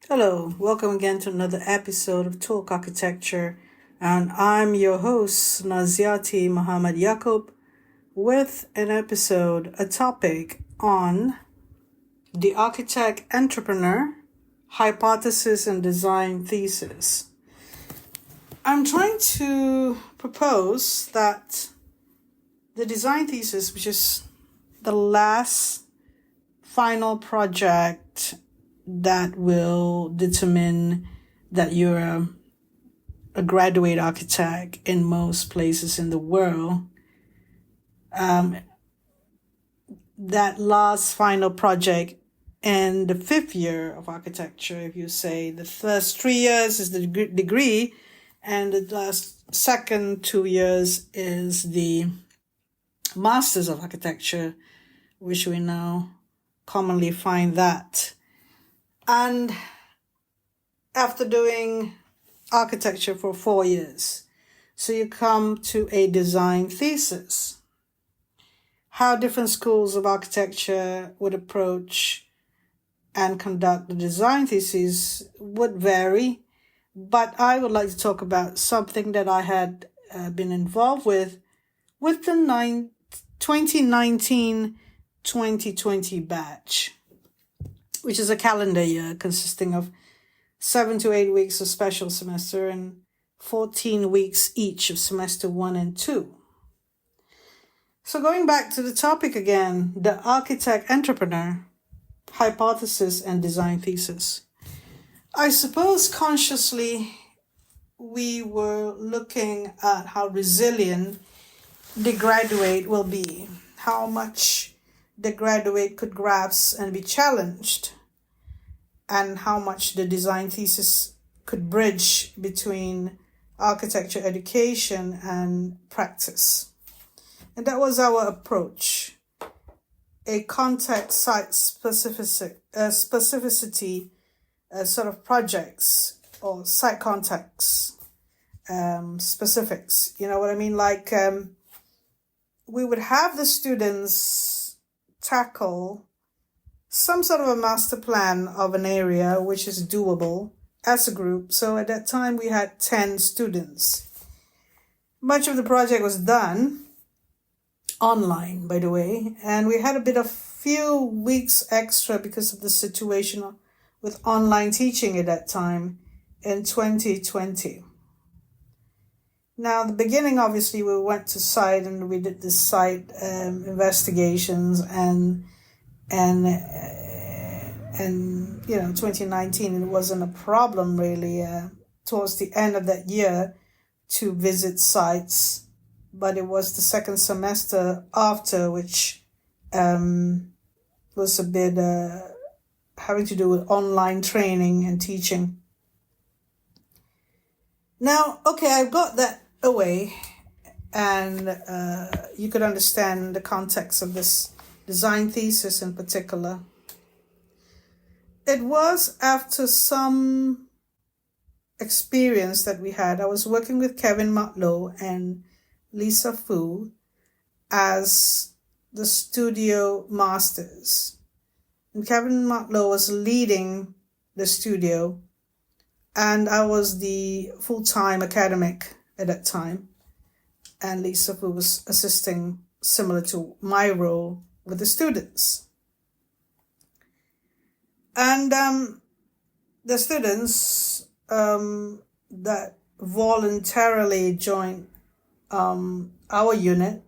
Hello, welcome again to another episode of Talk Architecture, and I'm your host, Naziaty Muhammad Yaacob, with a topic on the architect entrepreneur, hypothesis and design thesis. I'm trying to propose that the design thesis, which is the last final project that will determine that you're a graduate architect in most places in the world. That last final project in the fifth year of architecture, if you say the first 3 years is the degree and the last second 2 years is the Masters of Architecture, which we now commonly find that. And after doing architecture for 4 years, so you come to a design thesis. How different schools of architecture would approach and conduct the design thesis would vary, but I would like to talk about something that I had been involved with the 2019-2020 batch, which is a calendar year consisting of 7 to 8 weeks of special semester and 14 weeks each of semester 1 and 2. So going back to the topic again, the architect entrepreneur, hypothesis and design thesis. I suppose consciously we were looking at how resilient the graduate will be, how much the graduate could grasp and be challenged, and how much the design thesis could bridge between architecture education and practice. And that was our approach, a context site specificity sort of projects or site context specifics. You know what I mean? Like we would have the students tackle some sort of a master plan of an area which is doable as a group. So at that time we had 10 students. Much of the project was done online, by the way, and we had a few weeks extra because of the situation with online teaching at that time in 2020. Now, the beginning, obviously, we went to site and we did the site investigations and 2019, it wasn't a problem really towards the end of that year to visit sites, but it was the second semester after, which was a bit having to do with online training and teaching. Now, okay, I've got that away, and you could understand the context of this design thesis in particular. It was after some experience that we had. I was working with Kevin Matlow and Lisa Fu as the studio masters. And Kevin Matlow was leading the studio, and I was the full-time academic at that time. And Lisa Fu was assisting, similar to my role, with the students. And the students that voluntarily joined our unit,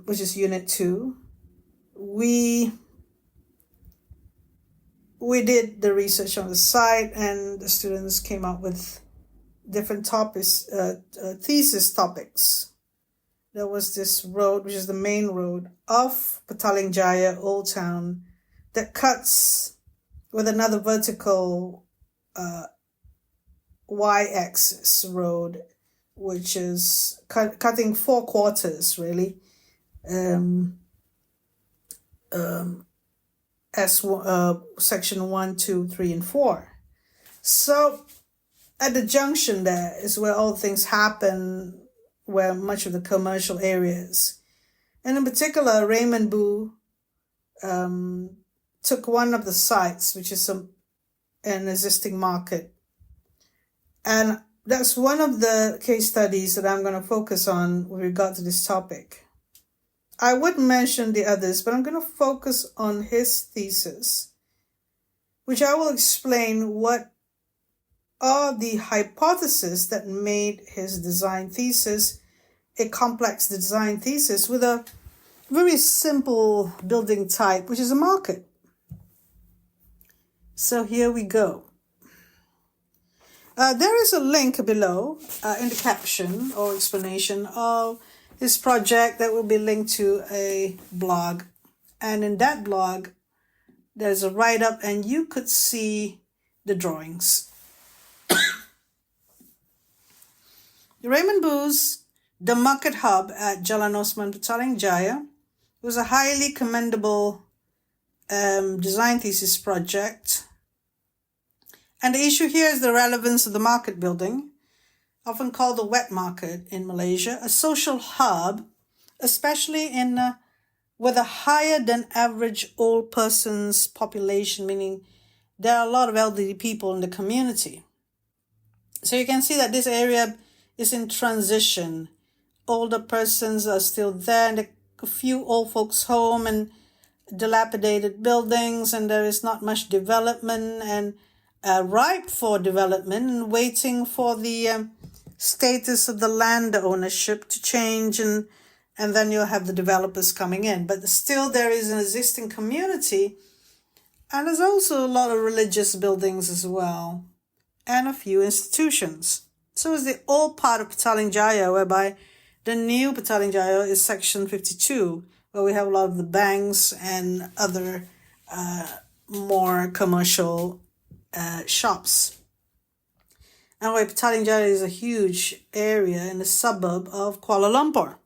which is Unit 2, we did the research on the site, and the students came up with different topics, thesis topics. There was this road, which is the main road of Petaling Old Town, that cuts with another vertical y-axis road, which is cutting 4 quarters, really, as section 1, 2, 3, and 4. So at the junction there is where all things happen, where much of the commercial areas. And in particular, Raymond took one of the sites, which is an existing market. And that's one of the case studies that I'm going to focus on with regard to this topic. I would mention the others, but I'm going to focus on his thesis, which I will explain what are the hypotheses that made his design thesis a complex design thesis with a very simple building type, which is a market. So here we go. There is a link below in the caption or explanation of his project that will be linked to a blog. And in that blog, there's a write-up and you could see the drawings. Raymond Boo's The Market Hub at Jalan Osman Petaling Jaya was a highly commendable design thesis project. And the issue here is the relevance of the market building, often called the wet market in Malaysia, a social hub, especially with a higher than average old person's population, meaning there are a lot of elderly people in the community. So you can see that this area is in transition. Older persons are still there, and a few old folks home and dilapidated buildings, and there is not much development and ripe for development and waiting for the status of the land ownership to change, and then you'll have the developers coming in. But still there is an existing community, and there's also a lot of religious buildings as well, and a few institutions. So it's the old part of Petaling Jaya, whereby the new Petaling Jaya is section 52, where we have a lot of the banks and other more commercial shops. And where Petaling Jaya is a huge area in the suburb of Kuala Lumpur.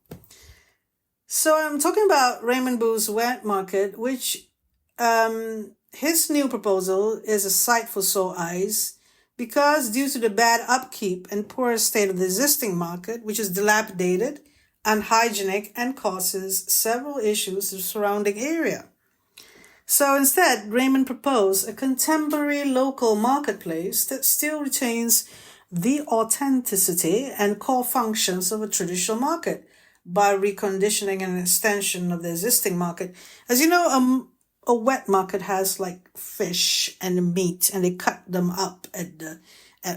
So I'm talking about Raymond Boo's wet market, which his new proposal is a sight for sore eyes, because due to the bad upkeep and poor state of the existing market, which is dilapidated, unhygienic, and causes several issues to the surrounding area. So instead, Raymond proposed a contemporary local marketplace that still retains the authenticity and core functions of a traditional market by reconditioning an extension of the existing market. As you know, a wet market has like fish and meat, and they cut them up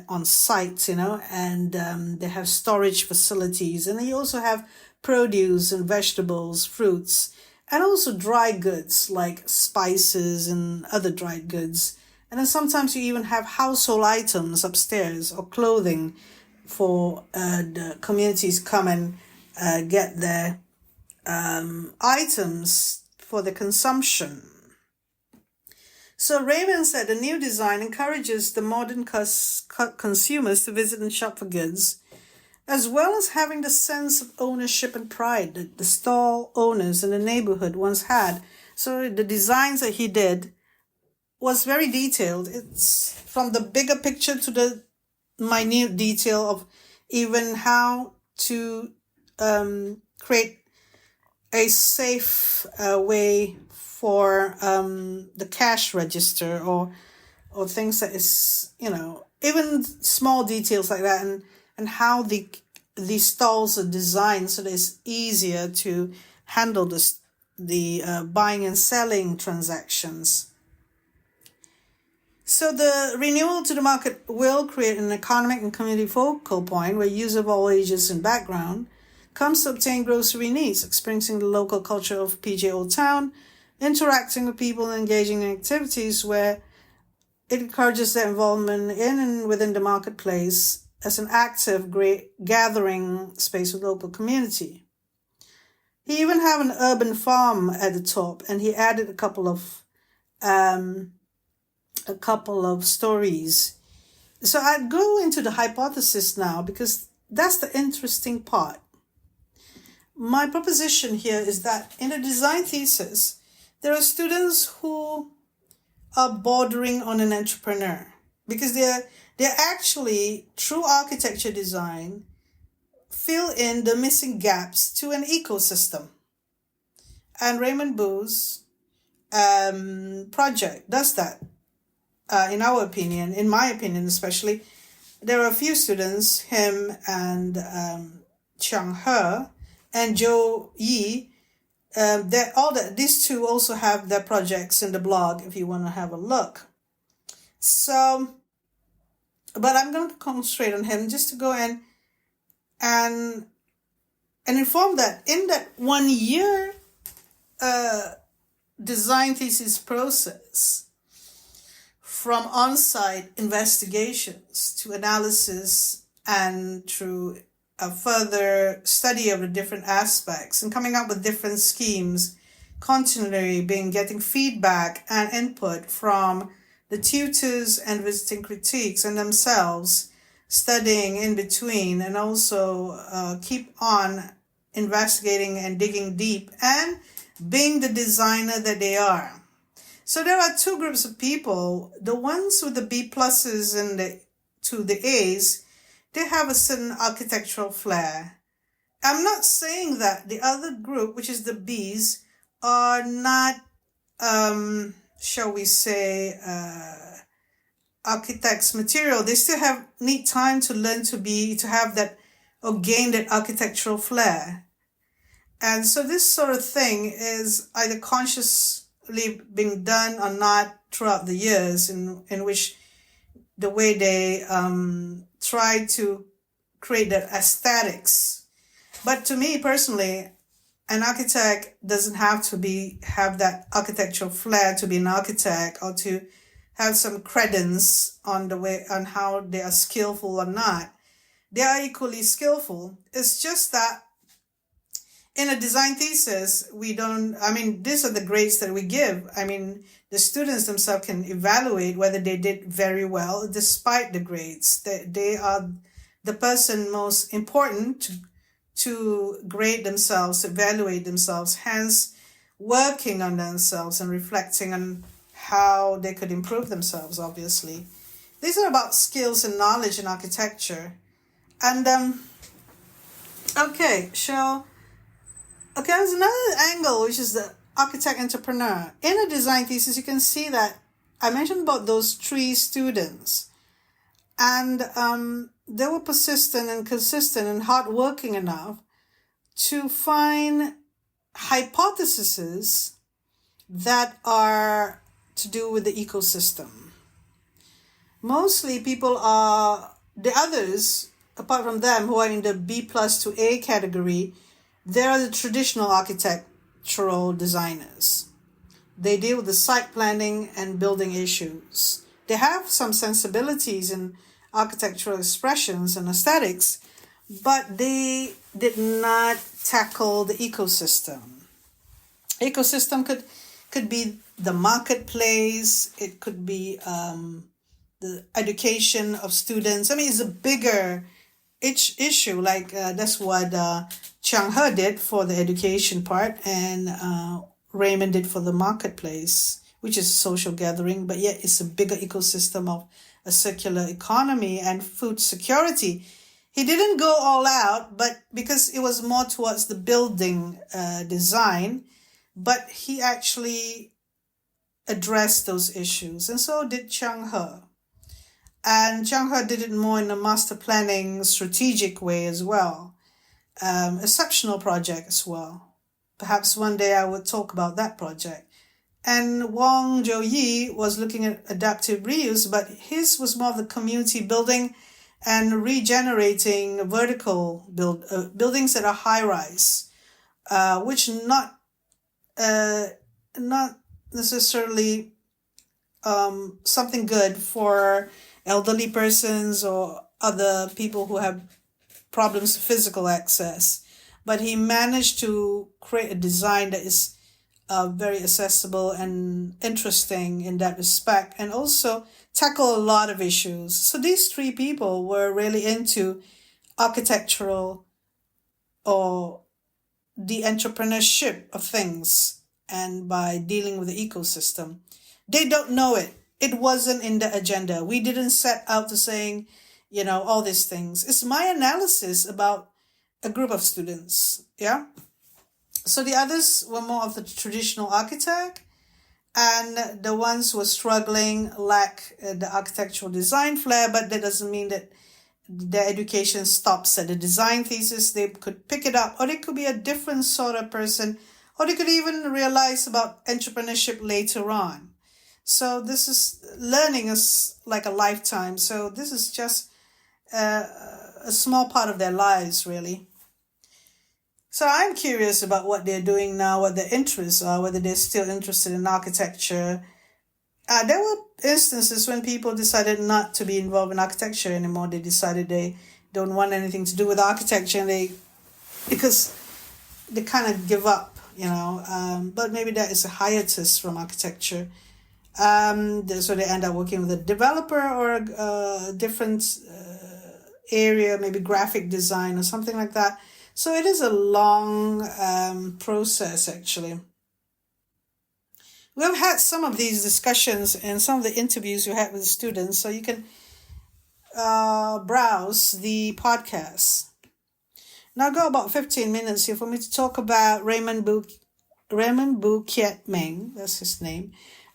on site, and they have storage facilities, and they also have produce and vegetables, fruits, and also dry goods like spices and other dried goods. And then sometimes you even have household items upstairs or clothing for the communities come and get their items for the consumption. So Raymond said the new design encourages the modern consumers to visit and shop for goods, as well as having the sense of ownership and pride that the stall owners in the neighborhood once had. So the designs that he did was very detailed. It's from the bigger picture to the minute detail of even how to create a safe way for the cash register or things that is, even small details like that, and how the stalls are designed so that it's easier to handle the buying and selling transactions. So the renewal to the market will create an economic and community focal point where users of all ages and background comes to obtain grocery needs, experiencing the local culture of PJ Old Town, interacting with people and engaging in activities where it encourages their involvement in and within the marketplace as an active, great gathering space with local community. He even have an urban farm at the top, and he added a couple of stories. So I'd go into the hypothesis now, because that's the interesting part. My proposition here is that in the design thesis, there are students who are bordering on an entrepreneur, because they're actually, through architecture design, fill in the missing gaps to an ecosystem. And Raymond Boo's project does that. in our opinion, in my opinion especially, there are a few students, him and Chang He and Zhou Yi. These two also have their projects in the blog if you want to have a look. So, but I'm going to concentrate on him just to go in and inform that in that 1 year design thesis process, from on-site investigations to analysis and through a further study of the different aspects and coming up with different schemes, continually getting feedback and input from the tutors and visiting critiques and themselves, studying in between, and also keep on investigating and digging deep and being the designer that they are. So there are two groups of people. The ones with the B pluses and the A's, they have a certain architectural flair. I'm not saying that the other group, which is the B's, are not, shall we say, architects material. They still need time to learn to have that or gain that architectural flair. And so this sort of thing is either consciously being done or not throughout the years, in which the way they try to create that aesthetics. But to me personally, an architect doesn't have to have that architectural flair to be an architect, or to have some credence on how they are skillful or not. They are equally skillful. It's just that in a design thesis, these are the grades that we give. The students themselves can evaluate whether they did very well despite the grades. They are the person most important to grade themselves, evaluate themselves, hence working on themselves and reflecting on how they could improve themselves, obviously. These are about skills and knowledge in architecture. And, there's another angle, which is the architect entrepreneur. In a design thesis, you can see that I mentioned about those 3 students. And they were persistent and consistent and hardworking enough to find hypotheses that are to do with the ecosystem. Mostly the others, apart from them, who are in the B plus to A category, they are the traditional architectural designers. They deal with the site planning and building issues. They have some sensibilities in architectural expressions and aesthetics, but they did not tackle the ecosystem. Ecosystem could be the marketplace. It could be the education of students. It's a bigger issue. That's what Chang He did for the education part, and Raymond did for the marketplace, which is a social gathering, but yet it's a bigger ecosystem of a circular economy and food security. He didn't go all out, but because it was more towards the building design, but he actually addressed those issues, and so did Chang He. And Chang He did it more in a master planning, strategic way as well. Exceptional project as well. Perhaps one day I would talk about that project. And Wang Zhou-Yi was looking at adaptive reuse, but his was more of the community building and regenerating vertical buildings that are high-rise, which not necessarily something good for elderly persons or other people who have problems with physical access. But he managed to create a design that is very accessible and interesting in that respect, and also tackle a lot of issues. So these 3 people were really into architectural or the entrepreneurship of things, and by dealing with the ecosystem. They don't know it. It wasn't in the agenda. We didn't set out to saying, all these things. It's my analysis about a group of students. Yeah. So the others were more of the traditional architect, and the ones who are struggling lack the architectural design flair, but that doesn't mean that their education stops at the design thesis. They could pick it up, or they could be a different sort of person, or they could even realize about entrepreneurship later on. So this is learning is like a lifetime. So this is just a small part of their lives, really. So I'm curious about what they're doing now, what their interests are, whether they're still interested in architecture. There were instances when people decided not to be involved in architecture anymore. They decided they don't want anything to do with architecture, and because they kind of give up, but maybe that is a hiatus from architecture. So they end up working with a developer or a different area, maybe graphic design or something like that. So it is a long process, actually. We've had some of these discussions and some of the interviews we had with students, so you can browse the podcast. Now, I've got about 15 minutes here for me to talk about Raymond Kiet Meng, that's his name,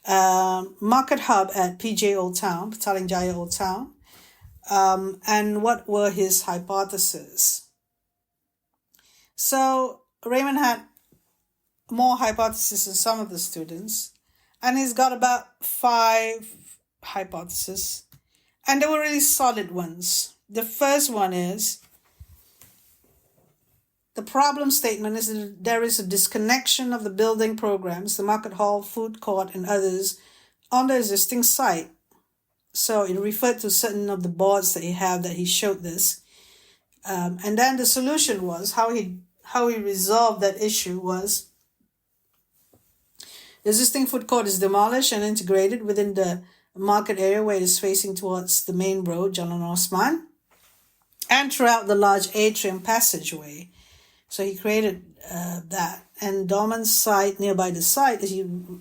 Market Hub at PJ Old Town, Petaling Jaya Old Town, and what were his hypotheses. So Raymond had more hypotheses than some of the students, and he's got about 5 hypotheses, and they were really solid ones. The first one is, the problem statement is that there is a disconnection of the building programs, the market hall, food court, and others on the existing site. So it referred to certain of the boards that he showed this. And then the solution was, how he resolved that issue was, the existing food court is demolished and integrated within the market area where it is facing towards the main road, Jalan Osman, and throughout the large atrium passageway. So he created that. And Dorman's site, nearby the site, is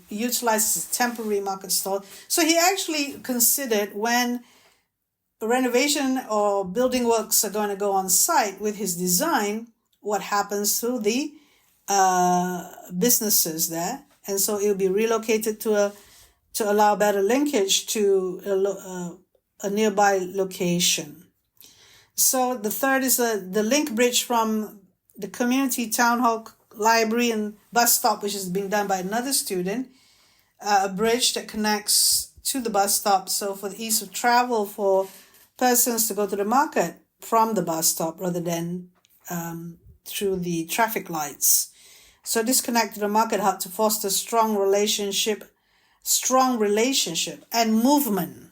utilized as a temporary market stall. So he actually considered, when renovation or building works are going to go on site with his design, what happens to the businesses there. And so it will be relocated to allow better linkage to a nearby location. So the third is the link bridge from the community town hall, library, and bus stop, which is being done by another student, a bridge that connects to the bus stop. So for the ease of travel for persons to go to the market from the bus stop rather than through the traffic lights. So this connected the market hub to foster strong relationship and movement.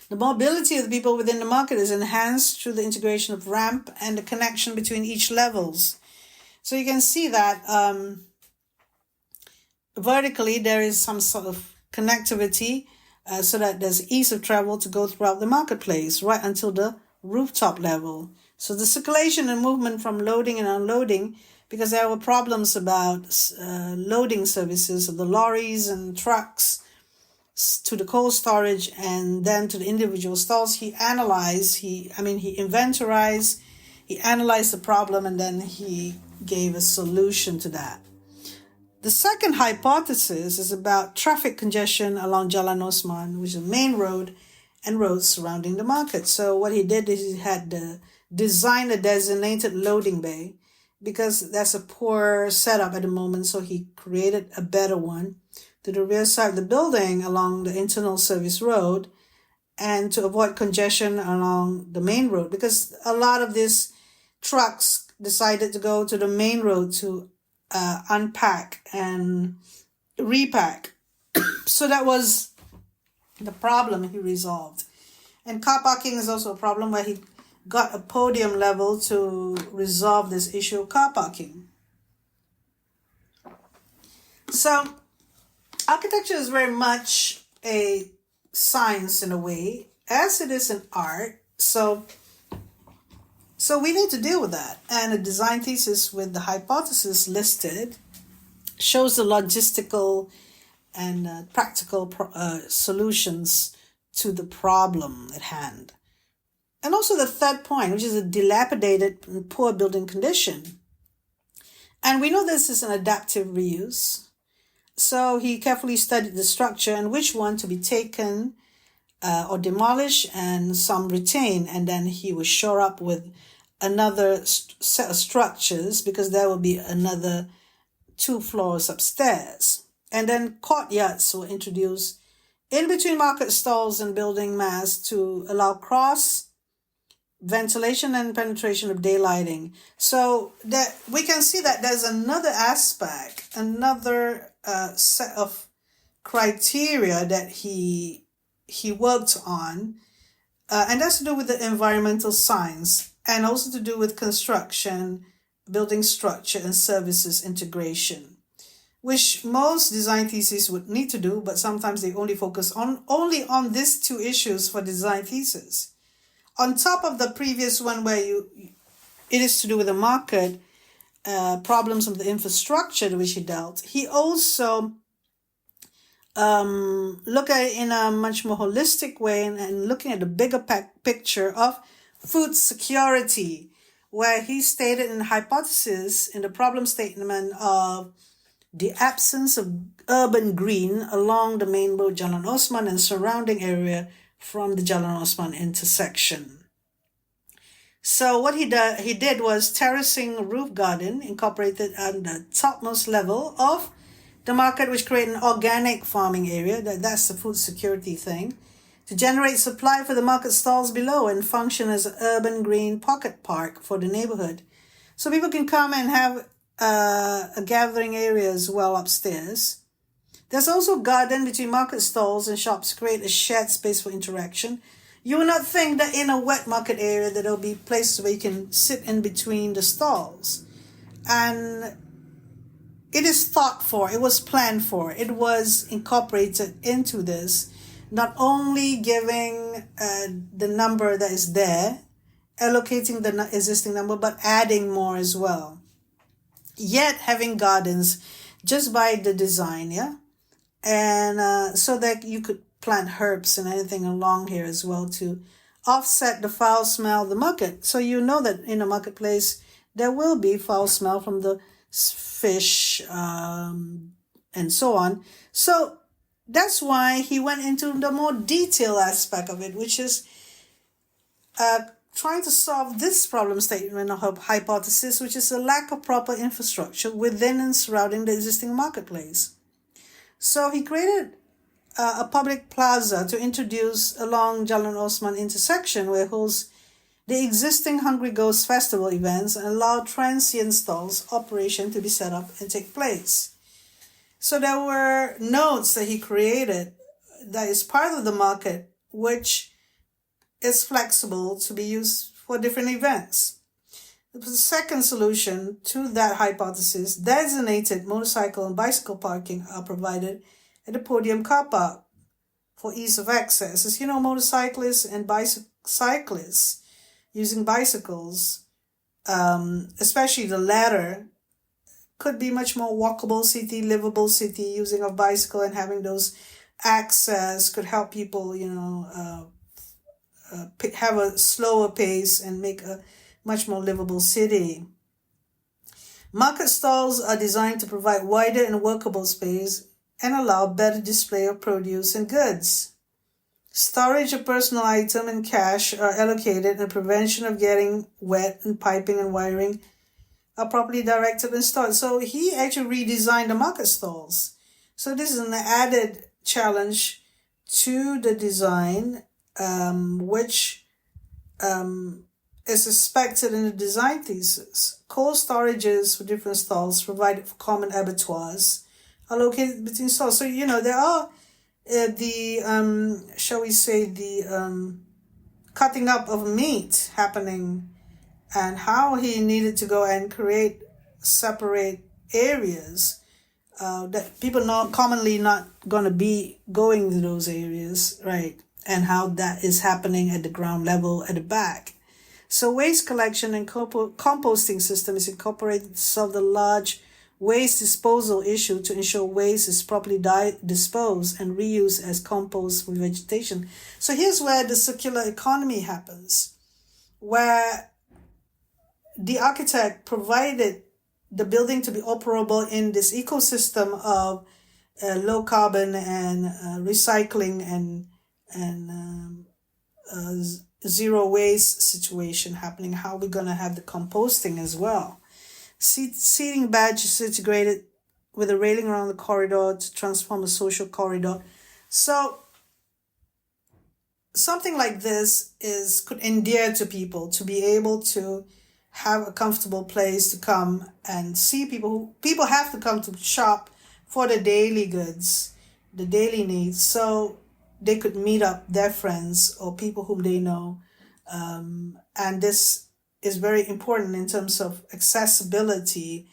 The mobility of the people within the market is enhanced through the integration of ramp and the connection between each levels. So you can see that vertically there is some sort of connectivity so that there's ease of travel to go throughout the marketplace right until the rooftop level. So the circulation and movement from loading and unloading, because there were problems about loading services of the lorries and trucks to the cold storage and then to the individual stalls. He inventorized, he analyzed the problem, and then he gave a solution to that. The second hypothesis is about traffic congestion along Jalan Osman, which is the main road and roads surrounding the market. So what he did is he had designed a designated loading bay, because that's a poor setup at the moment. So he created a better one to the rear side of the building along the internal service road, and to avoid congestion along the main road, because a lot of these trucks decided to go to the main road to unpack and repack. So that was the problem he resolved. And car parking is also a problem, where he got a podium level to resolve this issue of car parking. So architecture is very much a science in a way, as it is an art. So we need to deal with that. And a design thesis with the hypothesis listed shows the logistical and practical solutions to the problem at hand. And also the third point, which is a dilapidated and poor building condition. And we know this is an adaptive reuse. So he carefully studied the structure and which one to be taken or demolished and some retained. And then he would shore up with another set of structures because there will be another 2 floors upstairs. And then courtyards were introduced in between market stalls and building mass to allow cross ventilation and penetration of daylighting. So that we can see that there's another aspect, another set of criteria that he worked on, and that's to do with the environmental science and also to do with construction, building structure, and services integration, which most design theses would need to do, but sometimes they only focus only on these 2 issues for design thesis. On top of the previous one where it is to do with the market, problems of the infrastructure which he dealt, he also look at it in a much more holistic way and looking at the bigger picture of food security, where he stated in the hypothesis in the problem statement of the absence of urban green along the main road Jalan Osman and surrounding area from the Jalan Osman intersection. So what he did was terracing roof garden incorporated at the topmost level of the market, which created an organic farming area. That's the food security thing, to generate supply for the market stalls below and function as an urban green pocket park for the neighborhood. So people can come and have a gathering area as well upstairs. There's also a garden between market stalls and shops to create a shared space for interaction. You will not think that in a wet market area that there will be places where you can sit in between the stalls. And it is thought for, it was planned for, it was incorporated into this, not only giving the number that is there, allocating the existing number, but adding more as well. Yet having gardens just by the design, yeah? And so that you could plant herbs and anything along here as well to offset the foul smell of the market. So you know that in a marketplace, there will be foul smell from the fish and so on. So that's why he went into the more detailed aspect of it, which is trying to solve this problem statement of hypothesis, which is a lack of proper infrastructure within and surrounding the existing marketplace. So he created a public plaza to introduce along Jalan Osman intersection where holds the existing Hungry Ghost Festival events and allow transient stalls operation to be set up and take place. So there were nodes that he created that is part of the market, which is flexible to be used for different events. The second solution to that hypothesis, designated motorcycle and bicycle parking are provided at the podium car park for ease of access. As you know, motorcyclists and cyclists using bicycles, especially the latter, could be much more walkable city, livable city. Using a bicycle and having those access could help people, have a slower pace and make a much more livable city. Market stalls are designed to provide wider and workable space and allow better display of produce and goods. Storage of personal item and cash are allocated, and prevention of getting wet and piping and wiring are properly directed and stored. So he actually redesigned the market stalls. So this is an added challenge to the design, which is expected in the design thesis. Cold storages for different stalls provided for common abattoirs are located between stalls. So, there are the cutting up of meat happening, and how he needed to go and create separate areas that people commonly not going to be going to those areas, right? And how that is happening at the ground level at the back. So waste collection and composting system is incorporated to solve the large waste disposal issue to ensure waste is properly disposed and reused as compost for vegetation. So here's where the circular economy happens, where the architect provided the building to be operable in this ecosystem of low carbon and recycling and zero waste situation happening, how we're going to have the composting as well. Seating badge is integrated with a railing around the corridor to transform a social corridor. So something like this could endear to people, to be able to have a comfortable place to come and see people. People have to come to shop for the daily goods, the daily needs, so they could meet up their friends or people whom they know. And this is very important in terms of accessibility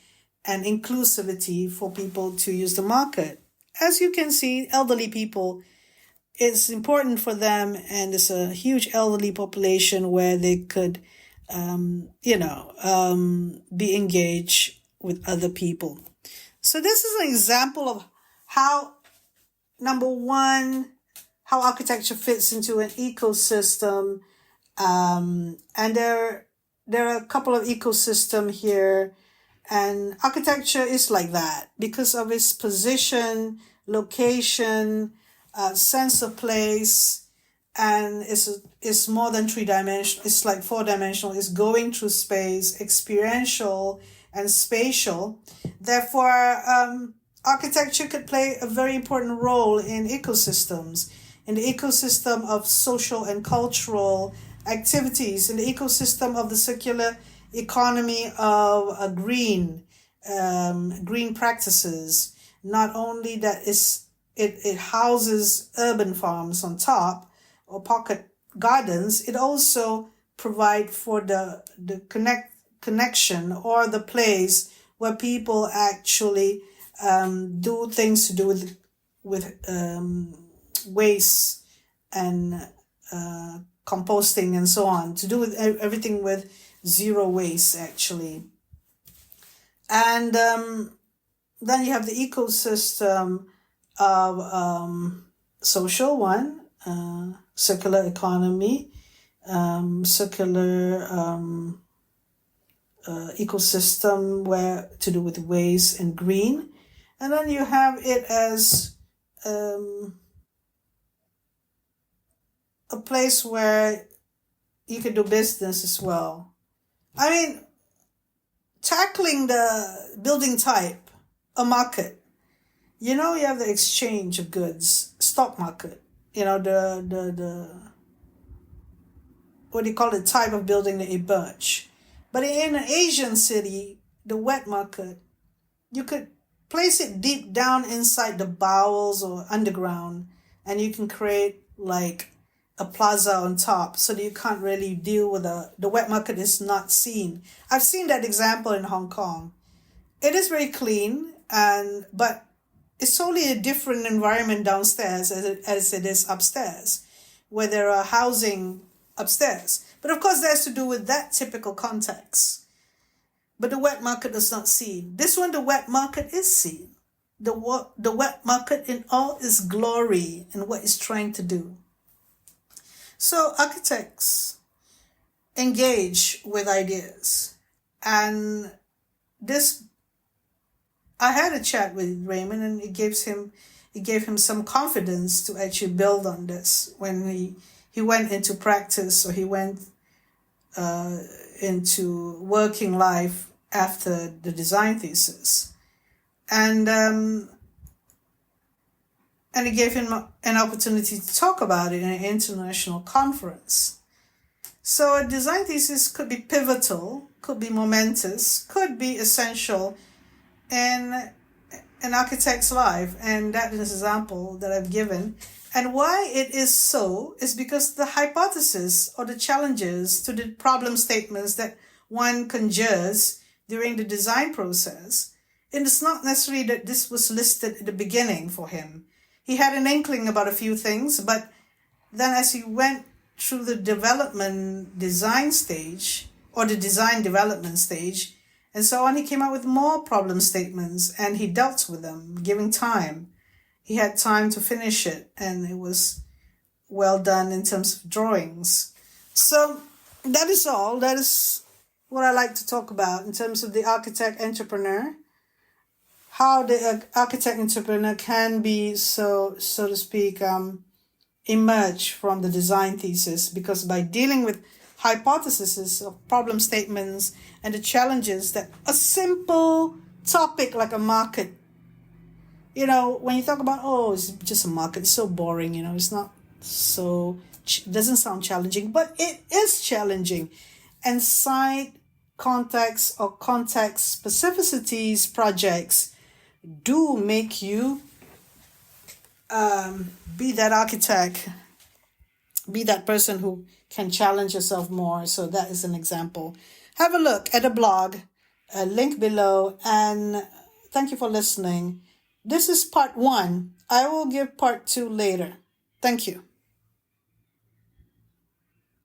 and inclusivity for people to use the market. As you can see, elderly people, it's important for them, and it's a huge elderly population where they could, be engaged with other people. So this is an example of how, number one, how architecture fits into an ecosystem. And there are a couple of ecosystems here. And architecture is like that because of its position, location, sense of place, and it's more than 3-dimensional. It's like 4-dimensional. It's going through space, experiential and spatial. Therefore, architecture could play a very important role in ecosystems, in the ecosystem of social and cultural activities, in the ecosystem of the circular economy of green practices. Not only that it houses urban farms on top or pocket gardens, it also provide for the connection or the place where people actually do things to do with waste and composting and so on, to do with everything with zero waste actually. And then you have the ecosystem of social one, circular economy, circular ecosystem where to do with waste and green. And then you have it as a place where you can do business as well. I mean, tackling the building type, a market. You have the exchange of goods, stock market. The what do you call it, type of building that emerge. But in an Asian city, the wet market, you could place it deep down inside the bowels or underground, and you can create like a plaza on top so that you can't really deal with the wet market is not seen. I've seen that example in Hong Kong. It is very clean, but it's totally a different environment downstairs as it is upstairs, where there are housing upstairs. But of course, that has to do with that typical context. But the wet market is not seen. This one, the wet market is seen. The wet market in all its glory and what it's trying to do. So architects engage with ideas. And I had a chat with Raymond, and it gave him some confidence to actually build on this when he went into practice, or he went into working life after the design thesis. And it gave him an opportunity to talk about it in an international conference. So a design thesis could be pivotal, could be momentous, could be essential in an architect's life. And that is an example that I've given. And why it is so is because the hypothesis or the challenges to the problem statements that one conjures during the design process, it is not necessarily that this was listed at the beginning for him. He had an inkling about a few things, but then as he went through the design stage, or the design development stage, and so on, he came up with more problem statements, and he dealt with them, giving time. He had time to finish it, and it was well done in terms of drawings. So that is all. That is what I like to talk about in terms of the architect entrepreneur. how the architect entrepreneur can be, so to speak, emerge from the design thesis, because by dealing with hypotheses of problem statements and the challenges that a simple topic like a market, when you talk about, it's just a market, it's so boring, it's not so, doesn't sound challenging, but it is challenging. And site context or context specificities projects do make you be that architect, be that person who can challenge yourself more. So that is an example. Have a look at the blog, link below, and thank you for listening. This is part 1. I will give part 2 later. Thank you.